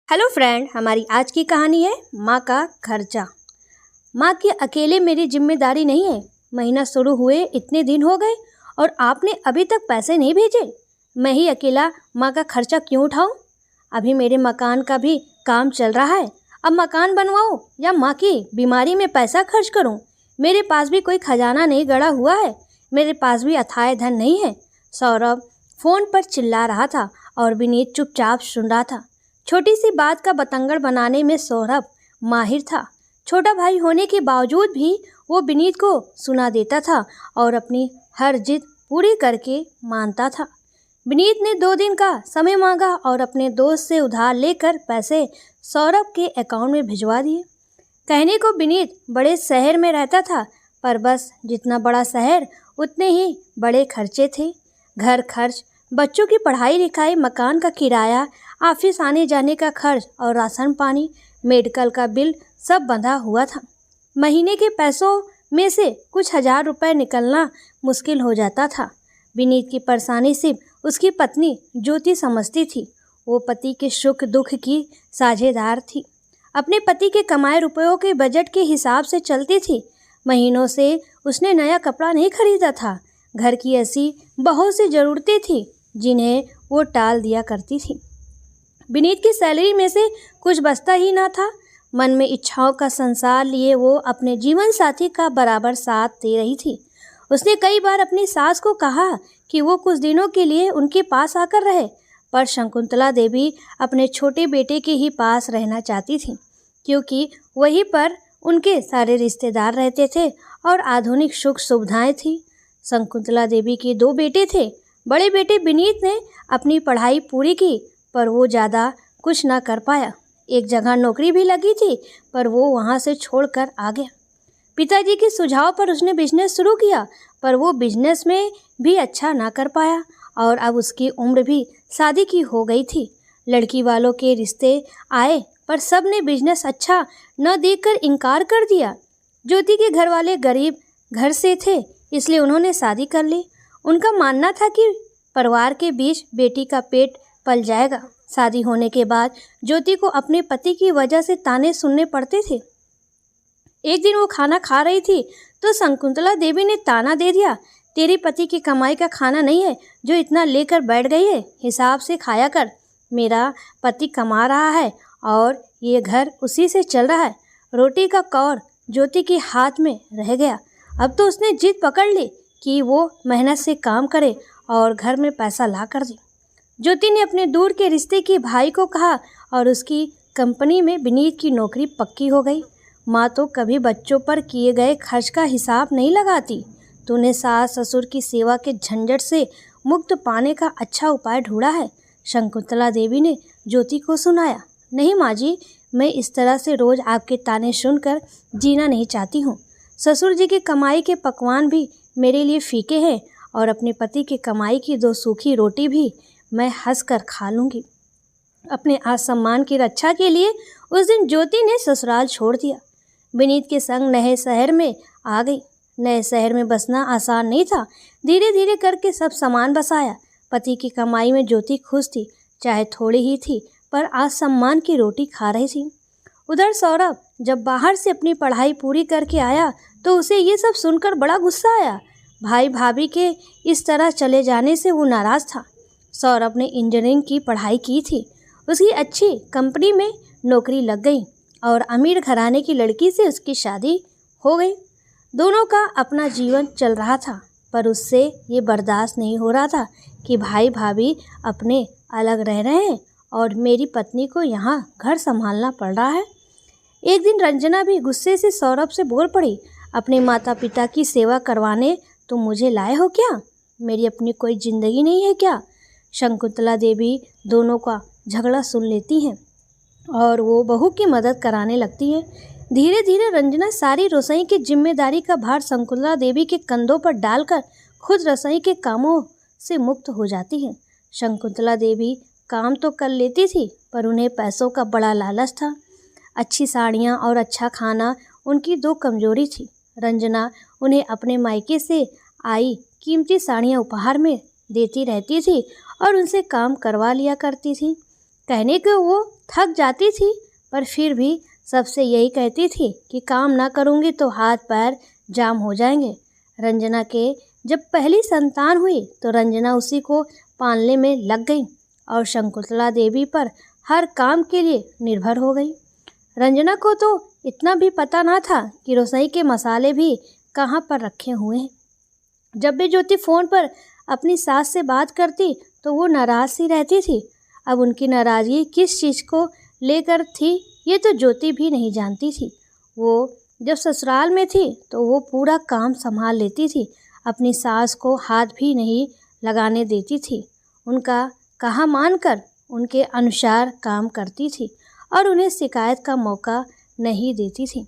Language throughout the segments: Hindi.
हेलो फ्रेंड, हमारी आज की कहानी है माँ का खर्चा। माँ की अकेले मेरी जिम्मेदारी नहीं है। महीना शुरू हुए इतने दिन हो गए और आपने अभी तक पैसे नहीं भेजे। मैं ही अकेला माँ का खर्चा क्यों उठाऊं? अभी मेरे मकान का भी काम चल रहा है। अब मकान बनवाओ या माँ की बीमारी में पैसा खर्च करूं? मेरे पास भी कोई खजाना नहीं गड़ा हुआ है। मेरे पास भी अथाह धन नहीं है। सौरभ फ़ोन पर चिल्ला रहा था और विनीत चुपचाप सुन रहा था। छोटी सी बात का बतंगड़ बनाने में सौरभ माहिर था। छोटा भाई होने के बावजूद भी वो विनीत को सुना देता था और अपनी हर जिद पूरी करके मानता था। विनीत ने 2 दिन का समय मांगा और अपने दोस्त से उधार लेकर पैसे सौरभ के अकाउंट में भिजवा दिए। कहने को विनीत बड़े शहर में रहता था, पर बस जितना बड़ा शहर उतने ही बड़े खर्चे थे। घर खर्च, बच्चों की पढ़ाई लिखाई, मकान का किराया, ऑफिस आने जाने का खर्च और राशन पानी, मेडिकल का बिल सब बंधा हुआ था। महीने के पैसों में से कुछ 1000 रुपए निकलना मुश्किल हो जाता था। विनीत की परेशानी सिर्फ उसकी पत्नी ज्योति समझती थी। वो पति के सुख दुख की साझेदार थी। अपने पति के कमाए रुपयों के बजट के हिसाब से चलती थी। महीनों से उसने नया कपड़ा नहीं खरीदा था। घर की ऐसी बहुत सी ज़रूरतें थी जिन्हें वो टाल दिया करती थी। विनीत की सैलरी में से कुछ बचता ही ना था। मन में इच्छाओं का संसार लिए वो अपने जीवन साथी का बराबर साथ दे रही थी। उसने कई बार अपनी सास को कहा कि वो कुछ दिनों के लिए उनके पास आकर रहे, पर शकुंतला देवी अपने छोटे बेटे के ही पास रहना चाहती थी, क्योंकि वहीं पर उनके सारे रिश्तेदार रहते थे और आधुनिक सुख सुविधाएं थी। शकुंतला देवी के 2 बेटे थे। बड़े बेटे विनीत ने अपनी पढ़ाई पूरी की, पर वो ज़्यादा कुछ ना कर पाया। एक जगह नौकरी भी लगी थी, पर वो वहाँ से छोड़कर आ गया। पिताजी के सुझाव पर उसने बिजनेस शुरू किया, पर वो बिजनेस में भी अच्छा ना कर पाया और अब उसकी उम्र भी शादी की हो गई थी। लड़की वालों के रिश्ते आए, पर सब ने बिजनेस अच्छा न देखकर इनकार कर दिया। ज्योति के घर वाले गरीब घर से थे, इसलिए उन्होंने शादी कर ली। उनका मानना था कि परिवार के बीच बेटी का पेट पल जाएगा। शादी होने के बाद ज्योति को अपने पति की वजह से ताने सुनने पड़ते थे। एक दिन वो खाना खा रही थी तो शकुंतला देवी ने ताना दे दिया, तेरे पति की कमाई का खाना नहीं है जो इतना लेकर बैठ गई है, हिसाब से खाया कर। मेरा पति कमा रहा है और ये घर उसी से चल रहा है। रोटी का कौर ज्योति के हाथ में रह गया। अब तो उसने जिद पकड़ ली कि वो मेहनत से काम करे और घर में पैसा ला कर दे। ज्योति ने अपने दूर के रिश्ते के भाई को कहा और उसकी कंपनी में विनीत की नौकरी पक्की हो गई। माँ तो कभी बच्चों पर किए गए खर्च का हिसाब नहीं लगाती। तूने सास ससुर की सेवा के झंझट से मुक्त पाने का अच्छा उपाय ढूंढा है, शकुंतला देवी ने ज्योति को सुनाया। नहीं माँ जी, मैं इस तरह से रोज़ आपके ताने सुनकर जीना नहीं चाहती हूँ। ससुर जी की कमाई के पकवान भी मेरे लिए फीके हैं और अपने पति की कमाई की 2 सूखी रोटी भी मैं हंसकर खा लूँगी। अपने आत्मसम्मान की रक्षा के लिए उस दिन ज्योति ने ससुराल छोड़ दिया। विनीत के संग नए शहर में आ गई। नए शहर में बसना आसान नहीं था। धीरे धीरे करके सब सामान बसाया। पति की कमाई में ज्योति खुश थी, चाहे थोड़ी ही थी, पर आत्मसम्मान की रोटी खा रही थी। उधर सौरभ जब बाहर से अपनी पढ़ाई पूरी करके आया तो उसे ये सब सुनकर बड़ा गुस्सा आया। भाई भाभी के इस तरह चले जाने से वो नाराज़ था। सौरभ ने इंजीनियरिंग की पढ़ाई की थी। उसकी अच्छी कंपनी में नौकरी लग गई और अमीर घराने की लड़की से उसकी शादी हो गई। दोनों का अपना जीवन चल रहा था, पर उससे ये बर्दाश्त नहीं हो रहा था कि भाई भाभी अपने अलग रह रहे हैं और मेरी पत्नी को यहाँ घर संभालना पड़ रहा है। एक दिन रंजना भी गुस्से से सौरभ से बोल पड़ी, अपने माता पिता की सेवा करवाने तुम मुझे लाए हो क्या? मेरी अपनी कोई ज़िंदगी नहीं है क्या? शकुंतला देवी दोनों का झगड़ा सुन लेती हैं और वो बहू की मदद कराने लगती हैं। धीरे धीरे रंजना सारी रसोई की जिम्मेदारी का भार शकुंतला देवी के कंधों पर डालकर खुद रसोई के कामों से मुक्त हो जाती हैं। शकुंतला देवी काम तो कर लेती थी, पर उन्हें पैसों का बड़ा लालच था। अच्छी साड़ियाँ और अच्छा खाना उनकी 2 कमजोरी थी। रंजना उन्हें अपने मायके से आई कीमती साड़ियाँ उपहार में देती रहती थी और उनसे काम करवा लिया करती थी। कहने को वो थक जाती थी, पर फिर भी सबसे यही कहती थी कि काम ना करूँगी तो हाथ पैर जाम हो जाएंगे। रंजना के जब पहली संतान हुई तो रंजना उसी को पालने में लग गई और शकुंतला देवी पर हर काम के लिए निर्भर हो गई। रंजना को तो इतना भी पता ना था कि रसोई के मसाले भी कहाँ पर रखे हुए हैं। जब भी ज्योति फ़ोन पर अपनी सास से बात करती तो वो नाराज़ सी रहती थी। अब उनकी नाराज़गी किस चीज़ को लेकर थी ये तो ज्योति भी नहीं जानती थी। वो जब ससुराल में थी तो वो पूरा काम संभाल लेती थी, अपनी सास को हाथ भी नहीं लगाने देती थी। उनका कहा मानकर उनके अनुसार काम करती थी और उन्हें शिकायत का मौका नहीं देती थी।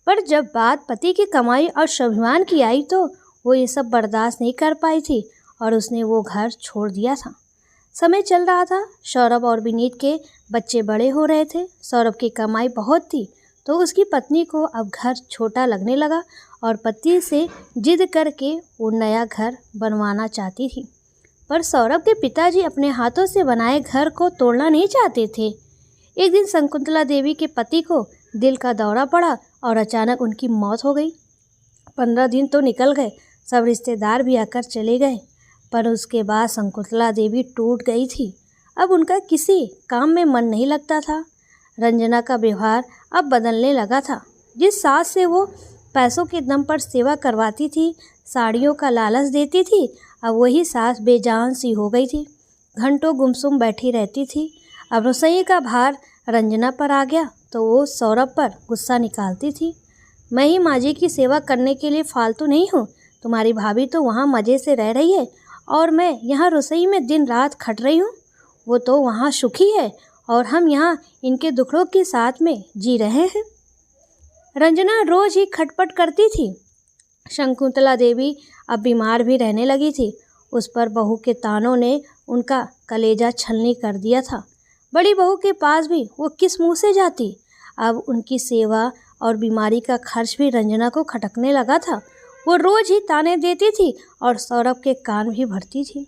पर जब बात पति की कमाई और स्वाभिमान की आई तो वो ये सब बर्दाश्त नहीं कर पाई थी और उसने वो घर छोड़ दिया था। समय चल रहा था, सौरभ और विनीत के बच्चे बड़े हो रहे थे। सौरभ की कमाई बहुत थी तो उसकी पत्नी को अब घर छोटा लगने लगा और पति से जिद करके वो नया घर बनवाना चाहती थी। पर सौरभ के पिताजी अपने हाथों से बनाए घर को तोड़ना नहीं चाहते थे। एक दिन शकुंतला देवी के पति को दिल का दौरा पड़ा और अचानक उनकी मौत हो गई। 15 दिन तो निकल गए, सब रिश्तेदार भी आकर चले गए, पर उसके बाद शकुंतला देवी टूट गई थी। अब उनका किसी काम में मन नहीं लगता था। रंजना का व्यवहार अब बदलने लगा था। जिस सास से वो पैसों के दम पर सेवा करवाती थी, साड़ियों का लालच देती थी, अब वही सास बेजान सी हो गई थी। घंटों गुमसुम बैठी रहती थी। अब रसोई का भार रंजना पर आ गया तो वो सौरभ पर गुस्सा निकालती थी। मैं ही माँ जी की सेवा करने के लिए फालतू नहीं हूँ। तुम्हारी भाभी तो वहाँ मज़े से रह रही है और मैं यहाँ रसोई में दिन रात खट रही हूँ। वो तो वहाँ सुखी है और हम यहाँ इनके दुखड़ों के साथ में जी रहे हैं। रंजना रोज़ ही खटपट करती थी। शकुंतला देवी अब बीमार भी रहने लगी थी। उस पर बहू के तानों ने उनका कलेजा छलनी कर दिया था। बड़ी बहू के पास भी वो किस मुंह से जाती। अब उनकी सेवा और बीमारी का खर्च भी रंजना को खटकने लगा था। वो रोज़ ही ताने देती थी और सौरभ के कान भी भरती थी।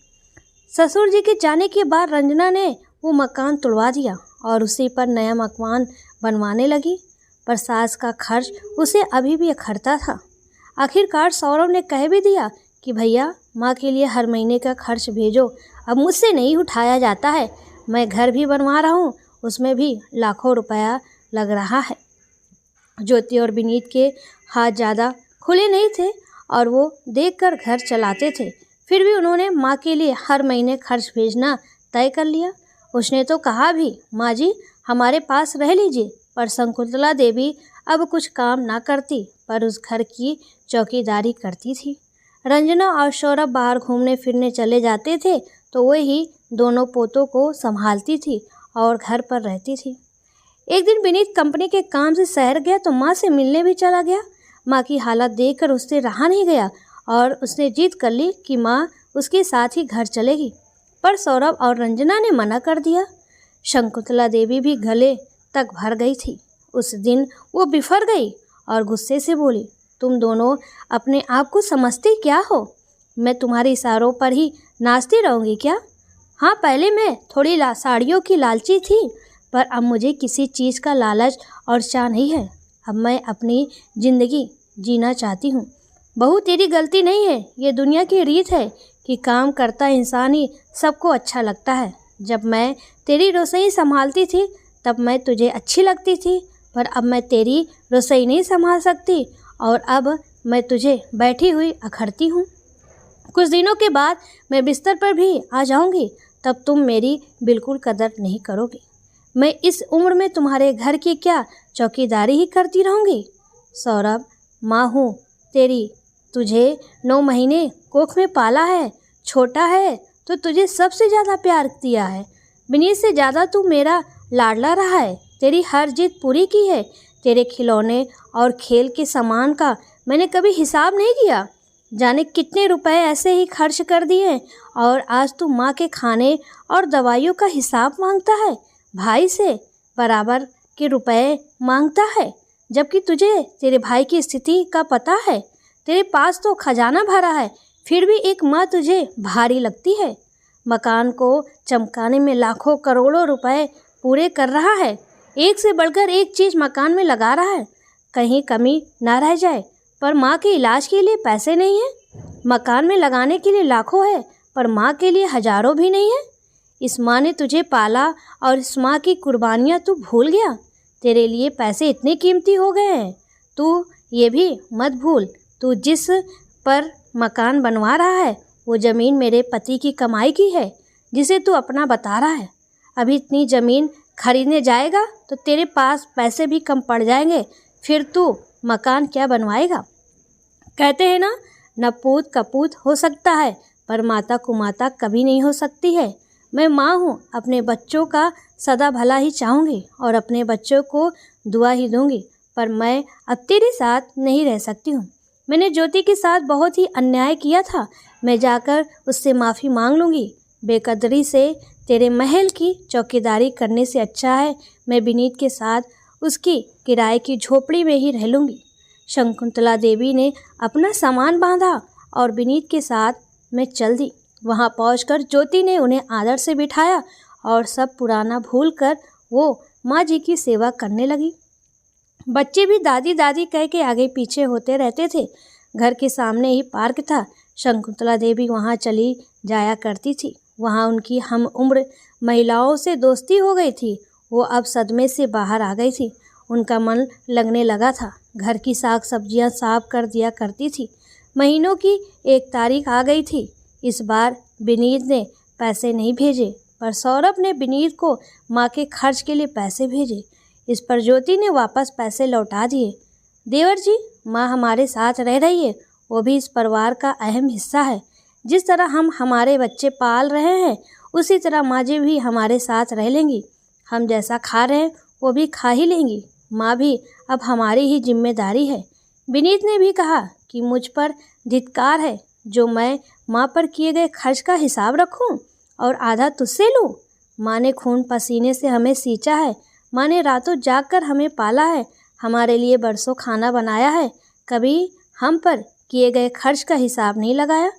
ससुर जी के जाने के बाद रंजना ने वो मकान तुड़वा दिया और उसी पर नया मकान बनवाने लगी, पर सास का खर्च उसे अभी भी अखरता था। आखिरकार सौरभ ने कह भी दिया कि भैया माँ के लिए हर महीने का खर्च भेजो, अब मुझसे नहीं उठाया जाता है। मैं घर भी बनवा रहा हूँ, उसमें भी लाखों रुपया लग रहा है। ज्योति और विनीत के हाथ ज़्यादा खुले नहीं थे और वो देखकर घर चलाते थे। फिर भी उन्होंने माँ के लिए हर महीने खर्च भेजना तय कर लिया। उसने तो कहा भी, माँ जी हमारे पास रह लीजिए, पर शकुंतला देवी अब कुछ काम ना करती पर उस घर की चौकीदारी करती थी। रंजना और सौरभ बाहर घूमने फिरने चले जाते थे तो वही दोनों पोतों को संभालती थी और घर पर रहती थी। एक दिन विनीत कंपनी के काम से शहर गया तो माँ से मिलने भी चला गया। माँ की हालत देखकर उससे रहा नहीं गया और उसने जिद कर ली कि माँ उसके साथ ही घर चलेगी, पर सौरभ और रंजना ने मना कर दिया। शकुंतला देवी भी गले तक भर गई थी। उस दिन वो बिफर गई और गुस्से से बोली, तुम दोनों अपने आप को समझते क्या हो? मैं तुम्हारे इशारों पर ही नाचती रहूँगी क्या? हाँ, पहले मैं थोड़ी साड़ियों की लालची थी, पर अब मुझे किसी चीज़ का लालच और चाह नहीं है। अब मैं अपनी ज़िंदगी जीना चाहती हूँ। बहू तेरी गलती नहीं है, ये दुनिया की रीत है कि काम करता इंसान ही सबको अच्छा लगता है। जब मैं तेरी रसोई संभालती थी तब मैं तुझे अच्छी लगती थी, पर अब मैं तेरी रसोई नहीं संभाल सकती और अब मैं तुझे बैठी हुई अखरती हूँ। कुछ दिनों के बाद मैं बिस्तर पर भी आ जाऊँगी, तब तुम मेरी बिल्कुल कदर नहीं करोगे। मैं इस उम्र में तुम्हारे घर की क्या चौकीदारी ही करती रहूँगी? सौरभ, माँ हूँ तेरी, तुझे 9 महीने कोख में पाला है। छोटा है तो तुझे सबसे ज़्यादा प्यार दिया है। विनीत से ज़्यादा तू मेरा लाडला रहा है। तेरी हर जिद पूरी की है। तेरे खिलौने और खेल के सामान का मैंने कभी हिसाब नहीं किया। जाने कितने रुपए ऐसे ही खर्च कर दिए और आज तू माँ के खाने और दवाइयों का हिसाब मांगता है। भाई से बराबर के रुपए मांगता है, जबकि तुझे तेरे भाई की स्थिति का पता है। तेरे पास तो खजाना भरा है, फिर भी एक माँ तुझे भारी लगती है। मकान को चमकाने में लाखों करोड़ों रुपए पूरे कर रहा है। एक से बढ़कर एक चीज़ मकान में लगा रहा है, कहीं कमी ना रह जाए। पर माँ के इलाज के लिए पैसे नहीं है। मकान में लगाने के लिए लाखों है, पर माँ के लिए हजारों भी नहीं है। इस माँ ने तुझे पाला और इस माँ की कुर्बानियाँ तू भूल गया। तेरे लिए पैसे इतने कीमती हो गए हैं। तू ये भी मत भूल, तू जिस पर मकान बनवा रहा है वो ज़मीन मेरे पति की कमाई की है, जिसे तू अपना बता रहा है। अभी इतनी ज़मीन खरीदने जाएगा तो तेरे पास पैसे भी कम पड़ जाएंगे, फिर तू मकान क्या बनवाएगा। कहते हैं ना, न पूत कपूत हो सकता है, पर माता कुमाता कभी नहीं हो सकती है। मैं माँ हूँ, अपने बच्चों का सदा भला ही चाहूँगी और अपने बच्चों को दुआ ही दूँगी, पर मैं अब तेरे साथ नहीं रह सकती हूँ। मैंने ज्योति के साथ बहुत ही अन्याय किया था, मैं जाकर उससे माफ़ी मांग लूँगी। बेकदरी से तेरे महल की चौकीदारी करने से अच्छा है मैं विनीत के साथ उसकी किराए की झोपड़ी में ही रह लूँगी। शकुंतला देवी ने अपना सामान बांधा और विनीत के साथ मैं चल दी। वहाँ पहुंचकर ज्योति ने उन्हें आदर से बिठाया और सब पुराना भूलकर वो माँ जी की सेवा करने लगी। बच्चे भी दादी दादी कह के आगे पीछे होते रहते थे। घर के सामने ही पार्क था। शकुंतला देवी वहाँ चली जाया करती थी। वहाँ उनकी हम उम्र महिलाओं से दोस्ती हो गई थी। वो अब सदमे से बाहर आ गई थी। उनका मन लगने लगा था। घर की साग सब्जियां साफ कर दिया करती थी। महीनों की 1 तारीख आ गई थी। इस बार विनीत ने पैसे नहीं भेजे, पर सौरभ ने विनीत को माँ के खर्च के लिए पैसे भेजे। इस पर ज्योति ने वापस पैसे लौटा दिए। देवर जी, माँ हमारे साथ रह रही है, वो भी इस परिवार का अहम हिस्सा है। जिस तरह हम हमारे बच्चे पाल रहे हैं, उसी तरह माँ जी भी हमारे साथ रह लेंगी। हम जैसा खा रहे हैं वो भी खा ही लेंगी। माँ भी अब हमारी ही जिम्मेदारी है। विनीत ने भी कहा कि मुझ पर धिक्कार है जो मैं माँ पर किए गए खर्च का हिसाब रखूं और आधा तुझसे लूं। माँ ने खून पसीने से हमें सींचा है। माँ ने रातों जाग कर हमें पाला है, हमारे लिए बरसों खाना बनाया है। कभी हम पर किए गए खर्च का हिसाब नहीं लगाया।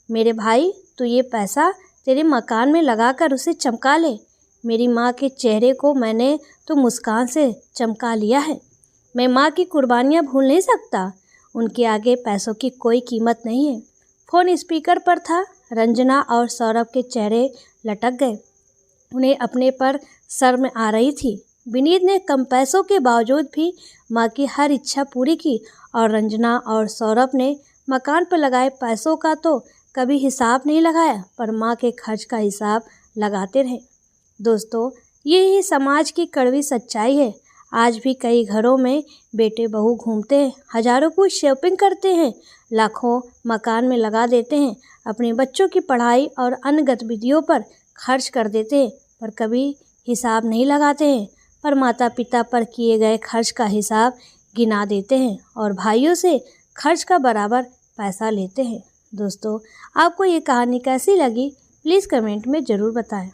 मेरे भाई, तू ये पैसा तेरे मकान में लगाकर उसे चमका ले। मेरी माँ के चेहरे को मैंने तो मुस्कान से चमका लिया है। मैं माँ की कुर्बानियाँ भूल नहीं सकता। उनके आगे पैसों की कोई कीमत नहीं है। फ़ोन स्पीकर पर था। रंजना और सौरभ के चेहरे लटक गए। उन्हें अपने पर शर्म आ रही थी। विनीत ने कम पैसों के बावजूद भी माँ की हर इच्छा पूरी की और रंजना और सौरभ ने मकान पर लगाए पैसों का तो कभी हिसाब नहीं लगाया, पर माँ के खर्च का हिसाब लगाते रहे। दोस्तों, ये समाज की कड़वी सच्चाई है। आज भी कई घरों में बेटे बहू घूमते हैं, हज़ारों को शॉपिंग करते हैं, लाखों मकान में लगा देते हैं, अपने बच्चों की पढ़ाई और अन्य गतिविधियों पर खर्च कर देते हैं, पर कभी हिसाब नहीं लगाते हैं। पर माता पिता पर किए गए खर्च का हिसाब गिना देते हैं और भाइयों से खर्च का बराबर पैसा लेते हैं। दोस्तों, आपको ये कहानी कैसी लगी प्लीज़ कमेंट में ज़रूर बताएं।